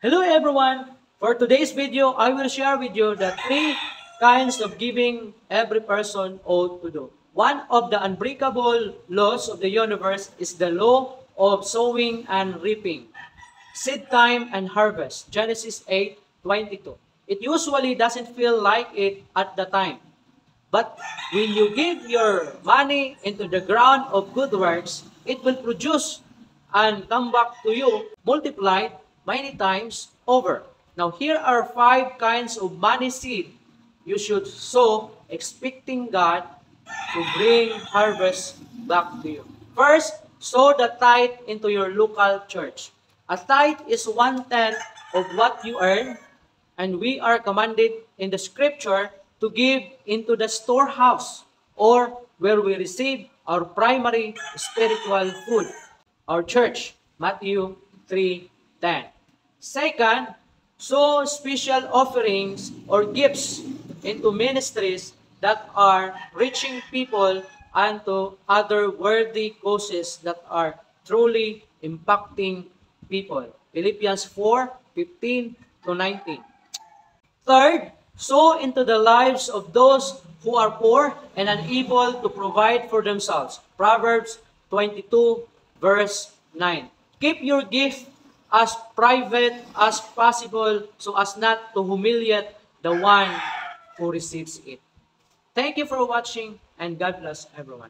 Hello everyone! For today's video, I will share with you the three kinds of giving every person ought to do. One of the unbreakable laws of the universe is the law of sowing and reaping. Seed time and harvest, Genesis 8:22. It usually doesn't feel like it at the time. But when you give your money into the ground of good works, it will produce and come back to you multiplied many times over. Now here are 5 kinds of money seed you should sow expecting God to bring harvest back to you. First, sow the tithe into your local church. A tithe is 1/10 of what you earn, and we are commanded in the scripture to give into the storehouse or where we receive our primary spiritual food, our church, Matthew 3:10. Second, sow special offerings or gifts into ministries that are reaching people and to other worthy causes that are truly impacting people. Philippians 4:15 to 19. Third, sow into the lives of those who are poor and unable to provide for themselves. Proverbs 22, verse 9. Keep your gift as private as possible so as not to humiliate the one who receives it. Thank you for watching and God bless everyone.